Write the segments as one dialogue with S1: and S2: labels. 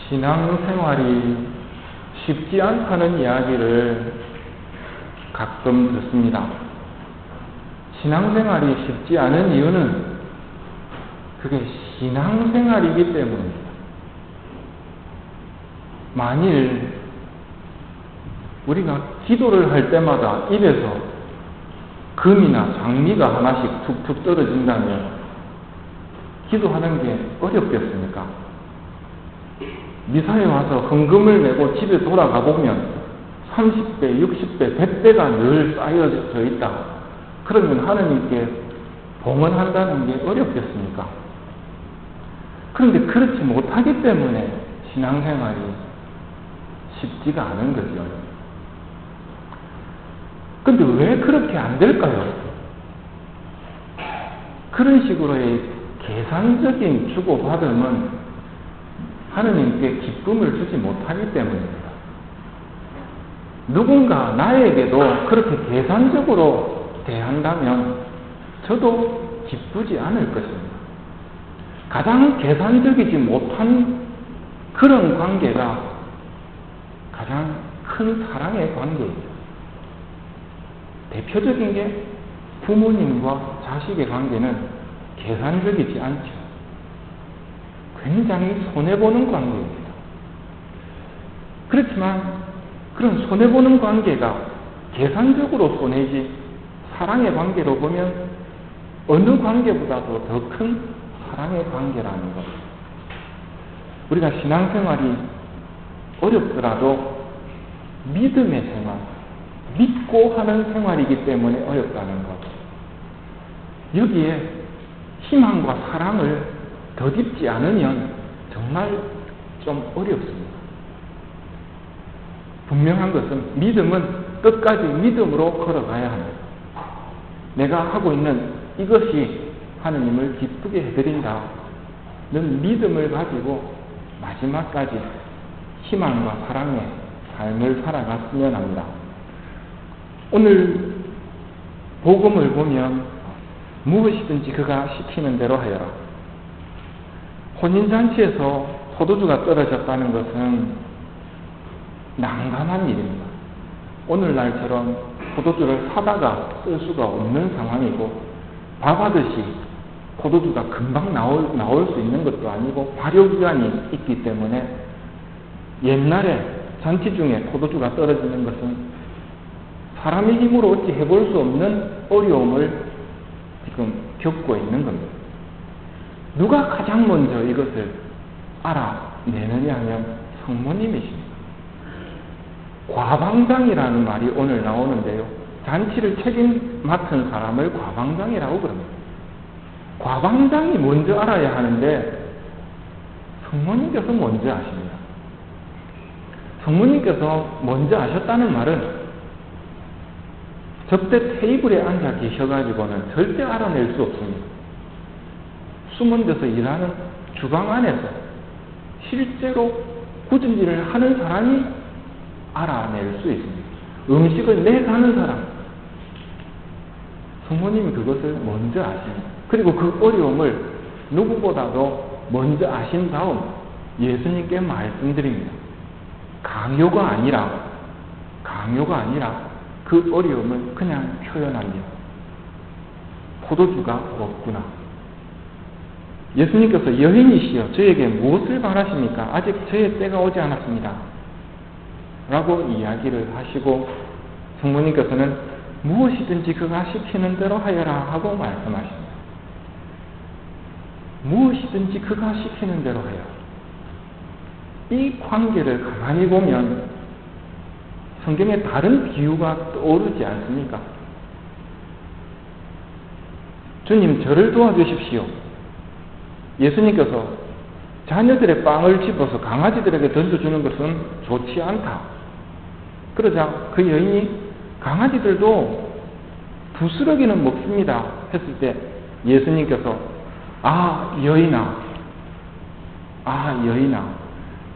S1: 신앙생활이 쉽지 않다는 이야기를 가끔 듣습니다. 신앙생활이 쉽지 않은 이유는 그게 신앙생활이기 때문입니다. 만일 우리가 기도를 할 때마다 입에서 금이나 장미가 하나씩 툭툭 떨어진다면 기도하는 게 어렵겠습니까? 미사에 와서 헌금을 내고 집에 돌아가 보면 30배, 60배, 100배가 늘 쌓여져 있다. 그러면 하느님께 봉헌한다는 게 어렵겠습니까? 그런데 그렇지 못하기 때문에 신앙생활이 쉽지가 않은 거죠. 근데 왜 그렇게 안 될까요? 그런 식으로의 계산적인 주고받음은 하느님께 기쁨을 주지 못하기 때문입니다. 누군가 나에게도 그렇게 계산적으로 대한다면 저도 기쁘지 않을 것입니다. 가장 계산적이지 못한 그런 관계가 가장 큰 사랑의 관계입니다. 대표적인 게 부모님과 자식의 관계는 계산적이지 않죠. 굉장히 손해보는 관계입니다. 그렇지만 그런 손해보는 관계가 계산적으로 손해지 사랑의 관계로 보면 어느 관계보다도 더 큰 사랑의 관계라는 것. 우리가 신앙생활이 어렵더라도 믿음의 생활, 믿고 하는 생활이기 때문에 어렵다는 것. 여기에 희망과 사랑을 덧입지 않으면 정말 좀 어렵습니다. 분명한 것은 믿음은 끝까지 믿음으로 걸어가야 합니다. 내가 하고 있는 이것이 하느님을 기쁘게 해드린다는 믿음을 가지고 마지막까지 희망과 사랑의 삶을 살아갔으면 합니다. 오늘 복음을 보면 무엇이든지 그가 시키는 대로 하여라. 혼인잔치에서 포도주가 떨어졌다는 것은 난감한 일입니다. 오늘날처럼 포도주를 사다가 쓸 수가 없는 상황이고 밥하듯이 포도주가 금방 나올 수 있는 것도 아니고 발효기간이 있기 때문에 옛날에 잔치 중에 포도주가 떨어지는 것은 사람의 힘으로 어찌 해볼 수 없는 어려움을 지금 겪고 있는 겁니다. 누가 가장 먼저 이것을 알아내느냐 하면 성모님이십니다. 과방장이라는 말이 오늘 나오는데요. 잔치를 맡은 사람을 과방장이라고 그럽니다. 과방장이 먼저 알아야 하는데 성모님께서 먼저 아십니다. 성모님께서 먼저 아셨다는 말은 접대 테이블에 앉아 계셔가지고는 절대 알아낼 수 없습니다. 숨은 데서 일하는 주방 안에서 실제로 굳은 일을 하는 사람이 알아낼 수 있습니다. 음식을 내가는 사람, 성모님이 그것을 먼저 아십니다. 그리고 그 어려움을 누구보다도 먼저 아신 다음 예수님께 말씀드립니다. 강요가 아니라 그 어려움을 그냥 표현합니다. 포도주가 없구나. 예수님께서 여인이시여 저에게 무엇을 바라십니까? 아직 저의 때가 오지 않았습니다. 라고 이야기를 하시고 성모님께서는 무엇이든지 그가 시키는 대로 하여라 하고 말씀하십니다. 무엇이든지 그가 시키는 대로 하여라. 이 관계를 가만히 보면 성경에 다른 비유가 떠오르지 않습니까? 주님 저를 도와주십시오. 예수님께서 자녀들의 빵을 집어서 강아지들에게 던져주는 것은 좋지 않다. 그러자 그 여인이 강아지들도 부스러기는 먹습니다 했을 때 예수님께서 여인아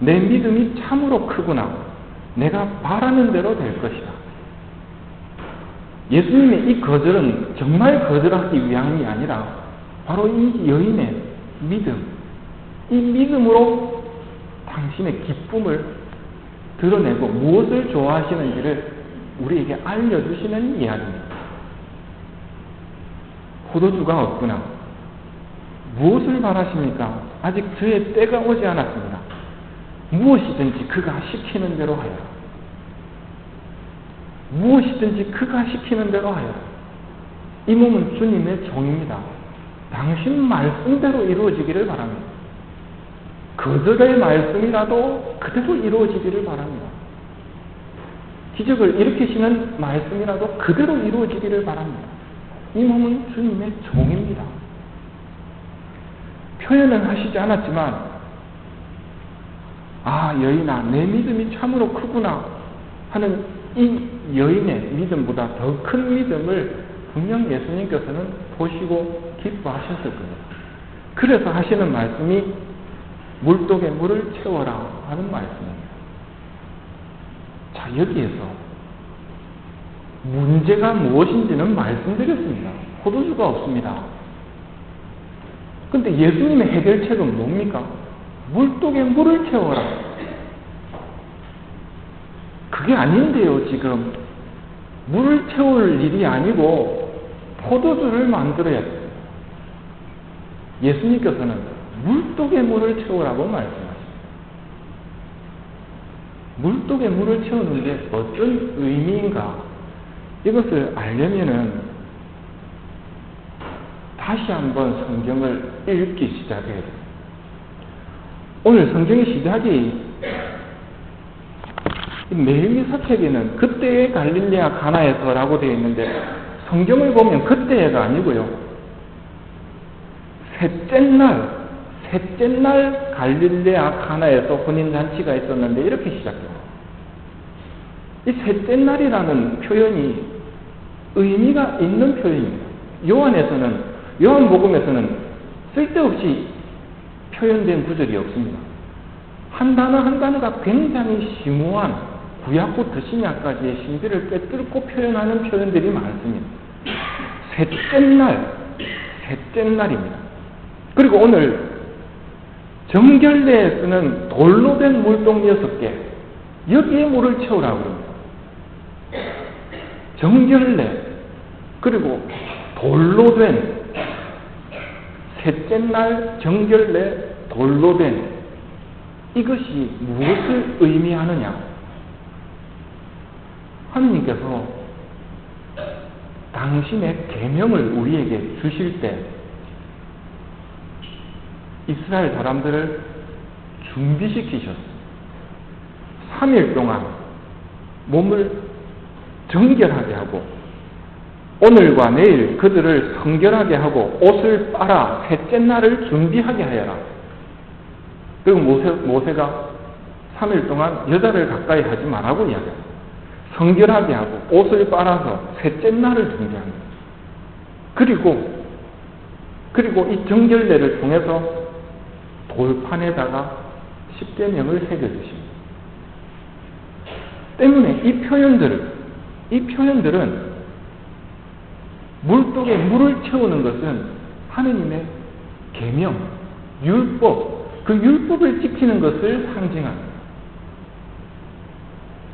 S1: 내 믿음이 참으로 크구나. 내가 바라는 대로 될 것이다. 예수님의 이 거절은 정말 거절하기 위함이 아니라 바로 이 여인의 믿음, 이 믿음으로 당신의 기쁨을 드러내고 무엇을 좋아하시는지를 우리에게 알려주시는 이야기입니다. 포도주가 없구나. 무엇을 바라십니까? 아직 저의 때가 오지 않았습니다. 무엇이든지 그가 시키는 대로 하여라. 무엇이든지 그가 시키는 대로 하여라. 이 몸은 주님의 종입니다. 당신 말씀대로 이루어지기를 바랍니다. 그들의 말씀이라도 그대로 이루어지기를 바랍니다. 기적을 일으키시는 말씀이라도 그대로 이루어지기를 바랍니다. 이 몸은 주님의 종입니다. 표현은 하시지 않았지만, 아, 여인아, 내 믿음이 참으로 크구나 하는 이 여인의 믿음보다 더 큰 믿음을 분명 예수님께서는 보시고 기뻐하셨을 겁니다. 그래서 하시는 말씀이 물독에 물을 채워라 하는 말씀입니다. 자, 여기에서 문제가 무엇인지는 말씀드렸습니다. 포도주가 없습니다. 근데 예수님의 해결책은 뭡니까? 물독에 물을 채워라. 그게 아닌데요, 지금. 물을 채울 일이 아니고 포도주를 만들어야 돼요. 예수님께서는 물독에 물을 채우라고 말씀하십니다. 물독에 물을 채우는 게 어떤 의미인가? 이것을 알려면은 다시 한번 성경을 읽기 시작해야 돼요. 오늘 성경의 시작이 네헤미야 책에는 그때의 갈릴레아 가나에서라고 되어 있는데 성경을 보면 그때가 아니고요. 셋째 날 갈릴레아 가나에서 혼인잔치가 있었는데 이렇게 시작해요. 이 셋째 날이라는 표현이 의미가 있는 표현입니다. 요한복음에서는 쓸데없이 표현된 구절이 없습니다. 한 단어 한 단어가 굉장히 심오한 구약부터 신약까지의 신비를 꿰뚫고 표현하는 표현들이 많습니다. 셋째 날입니다. 그리고 오늘 정결례에 쓰는 돌로 된 물동 6개, 여기에 물을 채우라고 합니다. 정결례, 그리고 돌로 된, 셋째 날 정결례 돌로 된, 이것이 무엇을 의미하느냐? 하느님께서 당신의 계명을 우리에게 주실 때 이스라엘 사람들을 준비시키셨습니다. 3일 동안 몸을 정결하게 하고 오늘과 내일 그들을 성결하게 하고 옷을 빨아 셋째 날을 준비하게 하여라. 그리고 모세가 3일 동안 여자를 가까이 하지 말라고 이야기합니다. 성결하게 하고 옷을 빨아서 셋째 날을 준비합니다. 그리고 이 정결례를 통해서 돌판에다가 십계명을 새겨주십니다. 때문에 이 표현들은 물독에 물을 채우는 것은 하느님의 계명, 율법, 그 율법을 지키는 것을 상징합니다.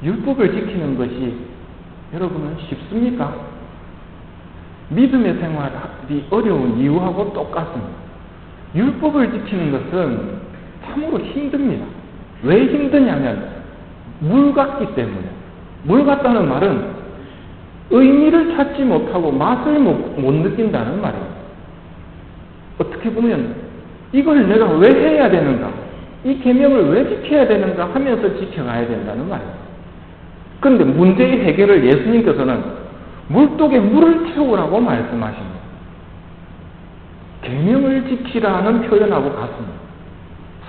S1: 율법을 지키는 것이 여러분은 쉽습니까? 믿음의 생활이 어려운 이유하고 똑같습니다. 율법을 지키는 것은 참으로 힘듭니다. 왜 힘드냐면 물 같기 때문에. 물 같다는 말은 의미를 찾지 못하고 맛을 못 느낀다는 말이에요. 어떻게 보면 이걸 내가 왜 해야 되는가, 이 계명을 왜 지켜야 되는가 하면서 지켜가야 된다는 말이에요. 그런데 문제의 해결을 예수님께서는 물독에 물을 채우라고 말씀하십니다. 계명을 지키라는 표현하고 같습니다.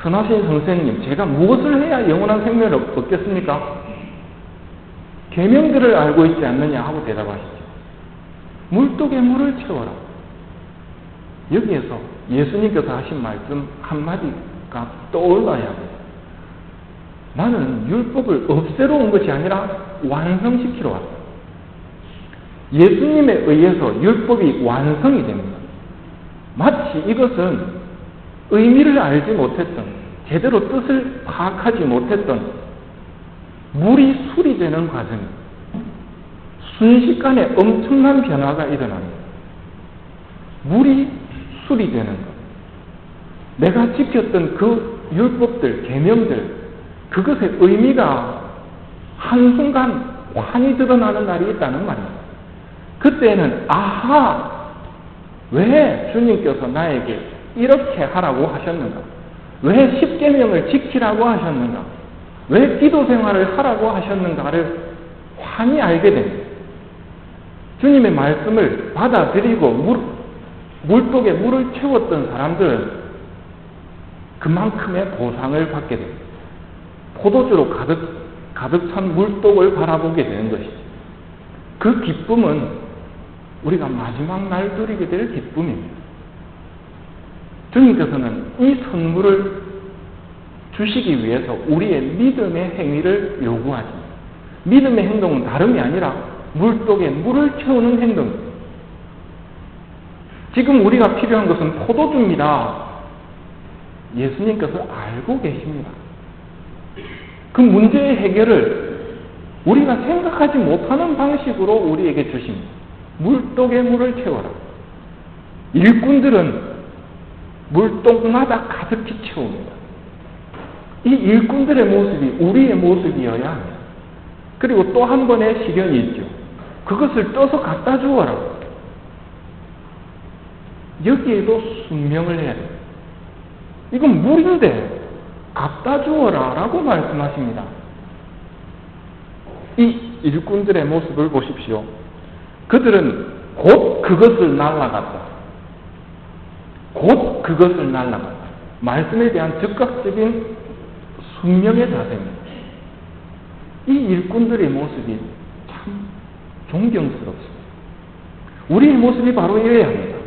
S1: 선하신 선생님, 제가 무엇을 해야 영원한 생명을 얻겠습니까? 계명들을 알고 있지 않느냐 하고 대답하시죠. 물독에 물을 채워라. 여기에서 예수님께서 하신 말씀 한마디가 떠올라야 합니다. 나는 율법을 없애러 온 것이 아니라 완성시키러 왔다. 예수님에 의해서 율법이 완성이 됩니다. 마치 이것은 의미를 알지 못했던 제대로 뜻을 파악하지 못했던 물이 술이 되는 과정, 순식간에 엄청난 변화가 일어납니다. 물이 술이 되는 것. 내가 지켰던 그 율법들, 계명들, 그것의 의미가 한순간 환히 드러나는 날이 있다는 말입니다. 그때는 아하! 왜 주님께서 나에게 이렇게 하라고 하셨는가? 왜 십계명을 지키라고 하셨는가? 왜 기도 생활을 하라고 하셨는가를 환히 알게 됩니다. 주님의 말씀을 받아들이고 물독에 물을 채웠던 사람들은 그만큼의 보상을 받게 됩니다. 포도주로 가득 찬 물독을 바라보게 되는 것이죠. 그 기쁨은 우리가 마지막 날 누리게 될 기쁨입니다. 주님께서는 이 선물을 주시기 위해서 우리의 믿음의 행위를 요구하십니다. 믿음의 행동은 다름이 아니라 물독에 물을 채우는 행동입니다. 지금 우리가 필요한 것은 포도주입니다. 예수님께서 알고 계십니다. 그 문제의 해결을 우리가 생각하지 못하는 방식으로 우리에게 주십니다. 물독에 물을 채워라. 일꾼들은 물독마다 가득히 채웁니다. 이 일꾼들의 모습이 우리의 모습이어야 합니다. 그리고 또 한 번의 시련이 있죠. 그것을 떠서 갖다 주어라. 여기에도 순명을 해야 돼요. 이건 물인데 갖다 주어라 라고 말씀하십니다. 이 일꾼들의 모습을 보십시오. 그들은 곧 그것을 날라갔다. 곧 그것을 날라갔다. 말씀에 대한 즉각적인 순명의 자세입니다. 이 일꾼들의 모습이 참 존경스럽습니다. 우리의 모습이 바로 이래야 합니다.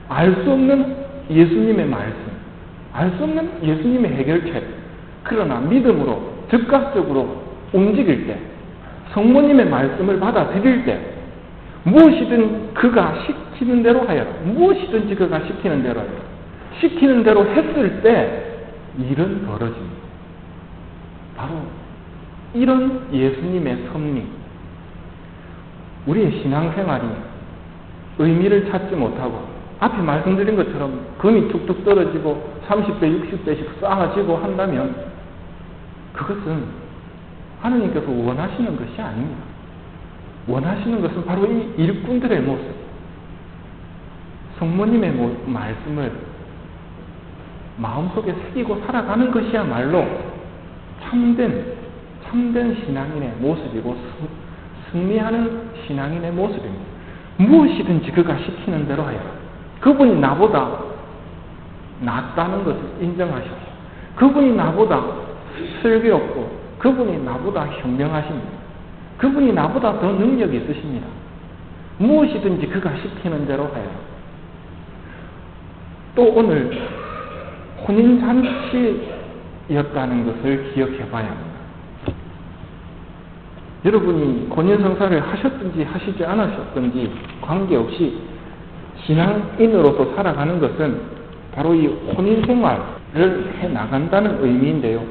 S1: 알 수 없는 예수님의 말씀, 알 수 없는 예수님의 해결책, 그러나 믿음으로 즉각적으로 움직일 때, 성모님의 말씀을 받아들일 때 무엇이든 그가 시키는 대로 하여라. 무엇이든지 그가 시키는 대로 하여라. 시키는 대로 했을 때 일은 벌어집니다. 바로 이런 예수님의 섭리, 우리의 신앙생활이 의미를 찾지 못하고 앞에 말씀드린 것처럼 금이 툭툭 떨어지고 30배, 60배씩 쌓아지고 한다면 그것은 하느님께서 원하시는 것이 아닙니다. 원하시는 것은 바로 이 일꾼들의 모습, 성모님의 말씀을 마음속에 새기고 살아가는 것이야말로 참된 신앙인의 모습이고 승리하는 신앙인의 모습입니다. 무엇이든지 그가 시키는 대로 하여라. 그분이 나보다 낫다는 것을 인정하십시오. 그분이 나보다 슬기롭고 그분이 나보다 현명하십니다. 그분이 나보다 더 능력이 있으십니다. 무엇이든지 그가 시키는 대로 하여라. 또 오늘 혼인잔치였다는 것을 기억해 봐야 합니다. 여러분이 혼인성사를 하셨든지 하시지 않으셨든지 관계없이 신앙인으로서 살아가는 것은 바로 이 혼인생활을 해나간다는 의미인데요.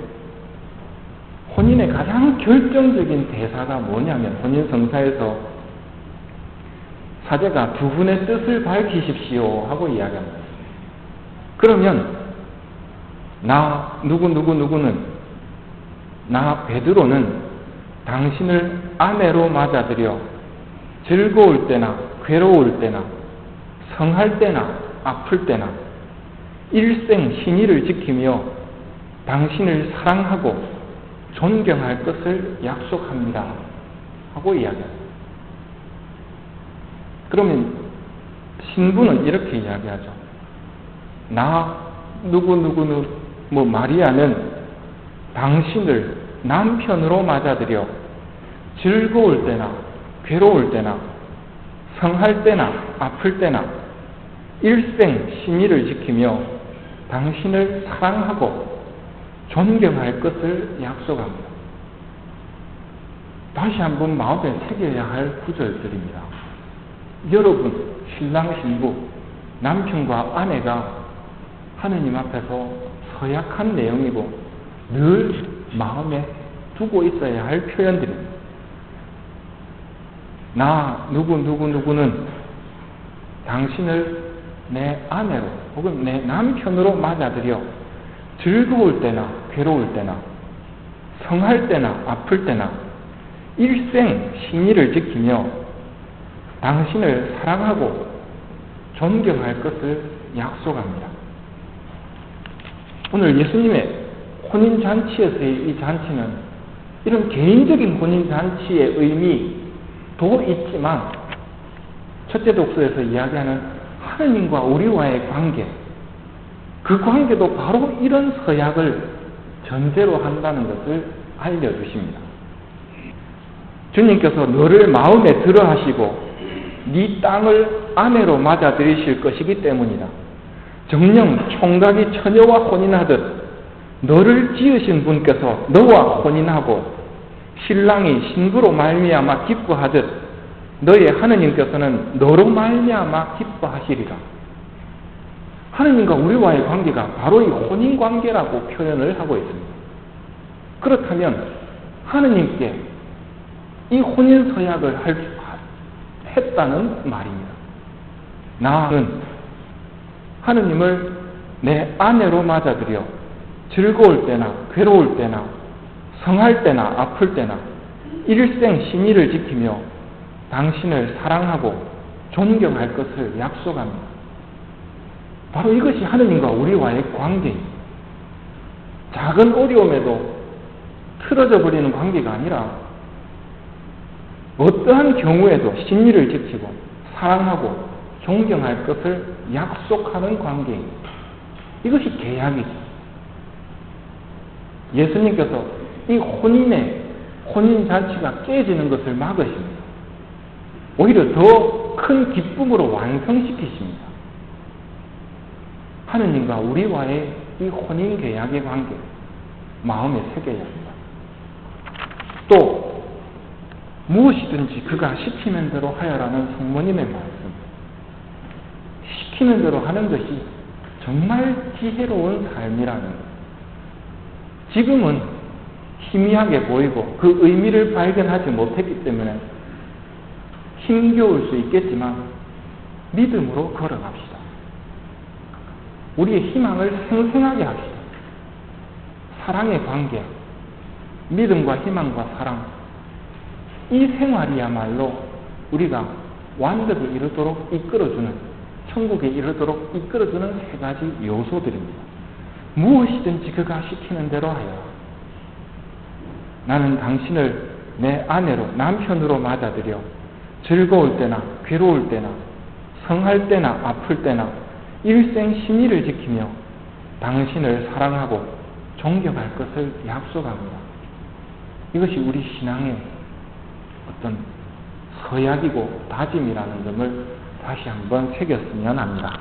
S1: 혼인의 가장 결정적인 대사가 뭐냐면 혼인성사에서 사제가 두 분의 뜻을 밝히십시오 하고 이야기합니다. 그러면 나 누구는 나 베드로는 당신을 아내로 맞아들여 즐거울 때나 괴로울 때나 성할 때나 아플 때나 일생 신의를 지키며 당신을 사랑하고 존경할 것을 약속합니다 하고 이야기합니다. 그러면 신부는 이렇게 이야기하죠. 나 마리아는 당신을 남편으로 맞아들여 즐거울 때나 괴로울 때나 성할 때나 아플 때나 일생 신의를 지키며 당신을 사랑하고 존경할 것을 약속합니다. 다시 한번 마음에 새겨야 할 구절들입니다. 여러분, 신랑 신부, 남편과 아내가 하느님 앞에서 서약한 내용이고 늘 마음에 두고 있어야 할 표현들입니다. 나 누구는 당신을 내 아내로 혹은 내 남편으로 맞아들여 즐거울 때나 괴로울 때나 성할 때나 아플 때나 일생 신의를 지키며 당신을 사랑하고 존경할 것을 약속합니다. 오늘 예수님의 혼인잔치에서의 이 잔치는 이런 개인적인 혼인잔치의 의미도 있지만 첫째 독서에서 이야기하는 하느님과 우리와의 관계, 그 관계도 바로 이런 서약을 전제로 한다는 것을 알려주십니다. 주님께서 너를 마음에 들어 하시고 네 땅을 아내로 맞아들이실 것이기 때문이다. 정녕 총각이 처녀와 혼인하듯 너를 지으신 분께서 너와 혼인하고 신랑이 신부로 말미암아 기뻐하듯 너의 하느님께서는 너로 말미암아 기뻐하시리라. 하느님과 우리와의 관계가 바로 이 혼인관계라고 표현을 하고 있습니다. 그렇다면 하느님께 이 혼인서약을 했다는 말입니다. 나는 하느님을 내 아내로 맞아들여 즐거울 때나 괴로울 때나 성할 때나 아플 때나 일생 신의를 지키며 당신을 사랑하고 존경할 것을 약속합니다. 바로 이것이 하느님과 우리와의 관계입니다. 작은 어려움에도 틀어져 버리는 관계가 아니라 어떠한 경우에도 신의를 지키고 사랑하고 존경할 것을 약속하는 관계입니다. 이것이 계약이죠. 예수님께서 이 혼인잔치가 깨지는 것을 막으십니다. 오히려 더 큰 기쁨으로 완성시키십니다. 하느님과 우리와의 이 혼인 계약의 관계, 마음에 새겨야 합니다. 또 무엇이든지 그가 시키는 대로 하여라는 성모님의 말씀, 시키는 대로 하는 것이 정말 지혜로운 삶이라는 것. 지금은 희미하게 보이고 그 의미를 발견하지 못했기 때문에 힘겨울 수 있겠지만 믿음으로 걸어갑시다. 우리의 희망을 생생하게 합시다. 사랑의 관계, 믿음과 희망과 사랑, 이 생활이야말로 우리가 완벽을 이루도록 이끌어주는, 천국에 이르도록 이끌어주는 세 가지 요소들입니다. 무엇이든지 그가 시키는 대로 하여 나는 당신을 내 아내로, 남편으로 맞아들여 즐거울 때나 괴로울 때나 성할 때나 아플 때나 일생 신의를 지키며 당신을 사랑하고 존경할 것을 약속합니다. 이것이 우리 신앙의 어떤 서약이고 다짐이라는 점을 다시 한번 새겼으면 합니다.